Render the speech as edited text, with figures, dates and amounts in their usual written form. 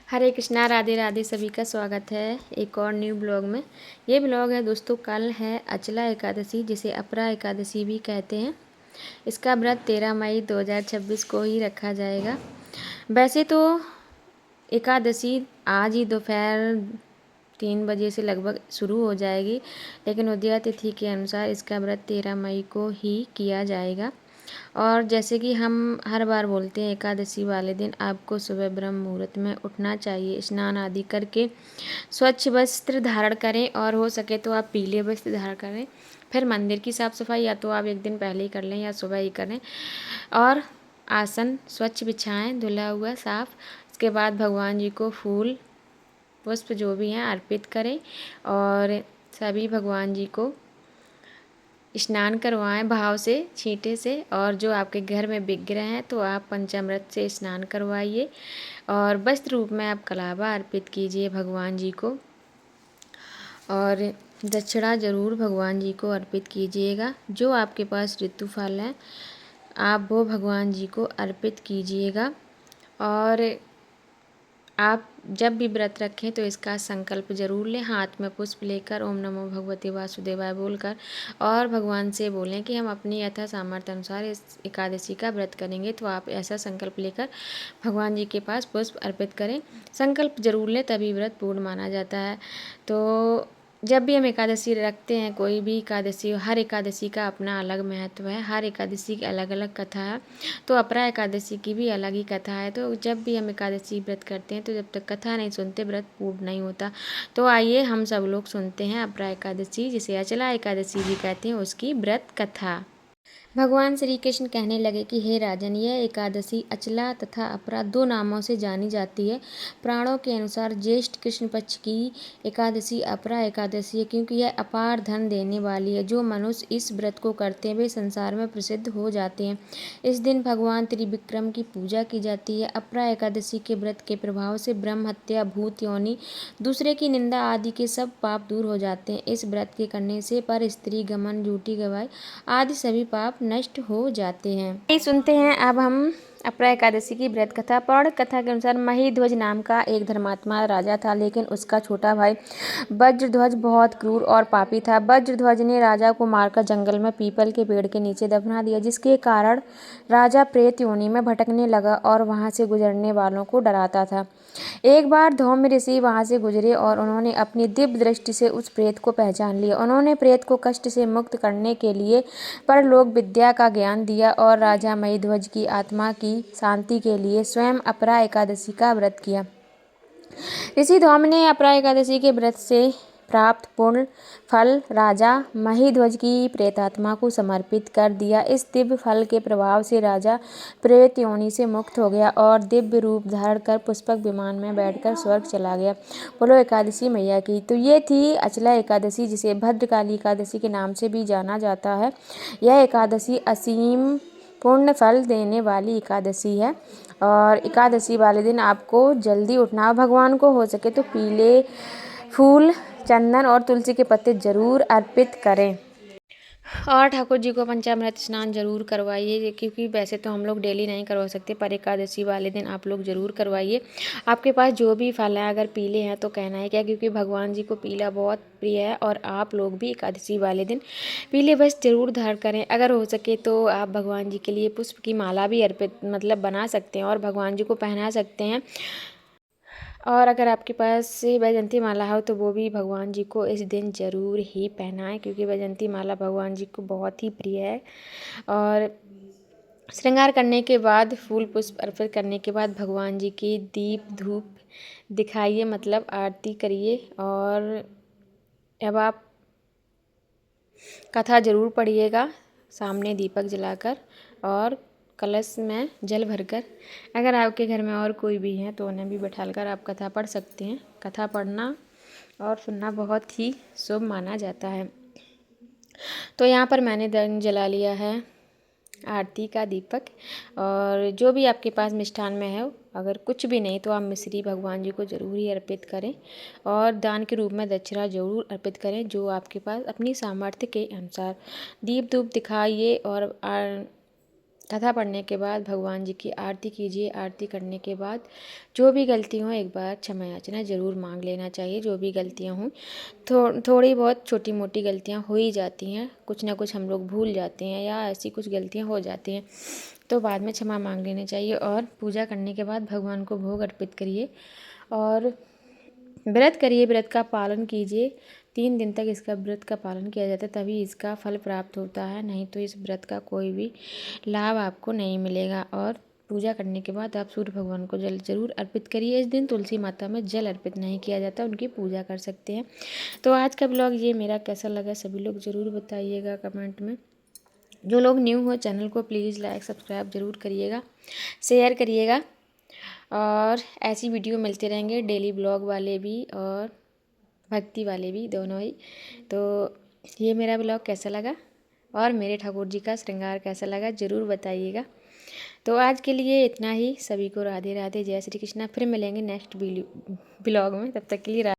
हरे कृष्णा, राधे राधे। सभी का स्वागत है एक और न्यू ब्लॉग में। ये ब्लॉग है दोस्तों, कल है अचला एकादशी, जिसे अपरा एकादशी भी कहते हैं। इसका व्रत 13 मई 2026 को ही रखा जाएगा। वैसे तो एकादशी आज ही दोपहर 3 बजे से लगभग शुरू हो जाएगी, लेकिन उदया तिथि के अनुसार इसका व्रत 13 मई को ही किया जाएगा। और जैसे कि हम हर बार बोलते हैं, एकादशी वाले दिन आपको सुबह ब्रह्म मुहूर्त में उठना चाहिए, स्नान आदि करके स्वच्छ वस्त्र धारण करें और हो सके तो आप पीले वस्त्र धारण करें। फिर मंदिर की साफ़ सफाई या तो आप एक दिन पहले ही कर लें या सुबह ही करें, और आसन स्वच्छ बिछाएं, धुला हुआ साफ। इसके बाद भगवान जी को फूल पुष्प जो भी हैं अर्पित करें और सभी भगवान जी को स्नान करवाएं भाव से, छींटे से। और जो आपके घर में विग्रह हैं तो आप पंचामृत से स्नान करवाइए और वस्त्र रूप में आप कलावा अर्पित कीजिए भगवान जी को। और दक्षिणा जरूर भगवान जी को अर्पित कीजिएगा। जो आपके पास ऋतु फल है आप वो भगवान जी को अर्पित कीजिएगा। और आप जब भी व्रत रखें तो इसका संकल्प जरूर लें, हाथ में पुष्प लेकर ओम नमो भगवते वासुदेवाय बोलकर, और भगवान से बोलें कि हम अपनी यथा सामर्थ्य अनुसार इस एकादशी का व्रत करेंगे। तो आप ऐसा संकल्प लेकर भगवान जी के पास पुष्प अर्पित करें। संकल्प जरूर लें, तभी व्रत पूर्ण माना जाता है। तो जब भी हम एकादशी रखते हैं, कोई भी एकादशी, हर एकादशी का अपना अलग महत्व है, हर एकादशी की अलग अलग कथा है। तो अपरा एकादशी की भी अलग ही कथा है। तो जब भी हम एकादशी व्रत करते हैं तो जब तक कथा नहीं सुनते व्रत पूर्ण नहीं होता। तो आइए हम सब लोग सुनते हैं अपरा एकादशी, जिसे अचला एकादशी भी कहते हैं, उसकी व्रत कथा। भगवान श्री कृष्ण कहने लगे कि हे राजन, यह एकादशी अचला तथा अपरा 2 नामों से जानी जाती है। प्राणों के अनुसार ज्येष्ठ कृष्ण पक्ष की एकादशी अपरा एकादशी है, क्योंकि यह अपार धन देने वाली है। जो मनुष्य इस व्रत को करते हैं वे संसार में प्रसिद्ध हो जाते हैं। इस दिन भगवान त्रिविक्रम की पूजा की जाती है। अपरा एकादशी के व्रत के प्रभाव से ब्रह्म हत्या, भूत योनि, दूसरे की निंदा आदि के सब पाप दूर हो जाते हैं। इस व्रत के करने से पर स्त्री गमन, झूठी गवाही आदि सभी पाप नष्ट हो जाते हैं। सुनते हैं अब हम अपरा एकादशी की व्रत कथा। पौराणिक कथा के अनुसार महिध्वज नाम का एक धर्मात्मा राजा था, लेकिन उसका छोटा भाई वज्रध्वज बहुत क्रूर और पापी था। वज्रध्वज ने राजा को मारकर जंगल में पीपल के पेड़ के नीचे दफना दिया, जिसके कारण राजा प्रेत योनि में भटकने लगा और वहां से गुजरने वालों को डराता था। एक बार धौम्य ऋषि वहां से गुजरे और उन्होंने अपनी दिव्य दृष्टि से उस प्रेत को पहचान लिया। उन्होंने प्रेत को कष्ट से मुक्त करने के लिए परलोक विद्या का ज्ञान दिया और राजा महिध्वज की आत्मा की शांति के लिए स्वयं अपरा एकादशी का व्रत किया। ऋषि धौम्य ने अपरा एकादशी के व्रत से प्राप्त पूर्ण फल राजा महिध्वज की प्रेतात्मा को समर्पित कर दिया। इस दिव्य फल के प्रभाव से राजा प्रेत योनि से मुक्त हो गया और दिव्य रूप धारण कर पुष्पक विमान में बैठकर स्वर्ग चला गया। बोलो एकादशी मैया की। तो ये थी अचला एकादशी, जिसे भद्रकाली एकादशी के नाम से भी जाना जाता है। यह एकादशी असीम पूर्ण फल देने वाली एकादशी है। और एकादशी वाले दिन आपको जल्दी उठना, भगवान को हो सके तो पीले फूल, चंदन और तुलसी के पत्ते जरूर अर्पित करें। और ठाकुर जी को पंचामृत स्नान जरूर करवाइए, क्योंकि वैसे तो हम लोग डेली नहीं करवा सकते, पर एकादशी वाले दिन आप लोग जरूर करवाइए। आपके पास जो भी फल है, अगर पीले हैं तो कहना है क्या, क्योंकि भगवान जी को पीला बहुत प्रिय है। और आप लोग भी एकादशी वाले दिन पीले वस्त्र जरूर धारण करें। अगर हो सके तो आप भगवान जी के लिए पुष्प की माला भी अर्पित बना सकते हैं और भगवान जी को पहना सकते हैं। और अगर आपके पास वैजयंती माला हो तो वो भी भगवान जी को इस दिन ज़रूर ही पहनाएं, क्योंकि वैजयंती माला भगवान जी को बहुत ही प्रिय है। और श्रृंगार करने के बाद, फूल पुष्प अर्पित करने के बाद भगवान जी की दीप धूप दिखाइए, आरती करिए। और अब आप कथा ज़रूर पढ़िएगा सामने दीपक जलाकर और कलश में जल भरकर। अगर आपके घर में और कोई भी है तो उन्हें भी बैठाकर आप कथा पढ़ सकते हैं। कथा पढ़ना और सुनना बहुत ही शुभ माना जाता है। तो यहाँ पर मैंने जला लिया है आरती का दीपक। और जो भी आपके पास मिष्ठान में है, अगर कुछ भी नहीं तो आप मिश्री भगवान जी को ज़रूर ही अर्पित करें और दान के रूप में दक्षिणा ज़रूर अर्पित करें, जो आपके पास अपनी सामर्थ्य के अनुसार। दीप धूप दिखाइए और कथा पढ़ने के बाद भगवान जी की आरती कीजिए। आरती करने के बाद जो भी गलती हो एक बार क्षमा याचना ज़रूर मांग लेना चाहिए। जो भी गलतियाँ हों, थोड़ी बहुत छोटी मोटी गलतियाँ हो ही जाती हैं, कुछ ना कुछ हम लोग भूल जाते हैं या ऐसी कुछ गलतियाँ हो जाती हैं, तो बाद में क्षमा मांग लेनी चाहिए। और पूजा करने के बाद भगवान को भोग अर्पित करिए और व्रत करिए, व्रत का पालन कीजिए। 3 दिन तक इसका व्रत का पालन किया जाता है, तभी इसका फल प्राप्त होता है, नहीं तो इस व्रत का कोई भी लाभ आपको नहीं मिलेगा। और पूजा करने के बाद आप सूर्य भगवान को जल जरूर अर्पित करिए। इस दिन तुलसी माता में जल अर्पित नहीं किया जाता, उनकी पूजा कर सकते हैं। तो आज का ब्लॉग ये मेरा कैसा लगा सभी लोग ज़रूर बताइएगा कमेंट में। जो लोग न्यू हो चैनल को प्लीज़ लाइक सब्सक्राइब ज़रूर करिएगा, शेयर करिएगा। और ऐसी वीडियो मिलते रहेंगे, डेली ब्लॉग वाले भी और भक्ति वाले भी, दोनों ही। तो ये मेरा ब्लॉग कैसा लगा और मेरे ठाकुर जी का श्रृंगार कैसा लगा ज़रूर बताइएगा। तो आज के लिए इतना ही। सभी को राधे राधे, जय श्री कृष्णा। फिर मिलेंगे नेक्स्ट ब्लॉग में, तब तक के लिए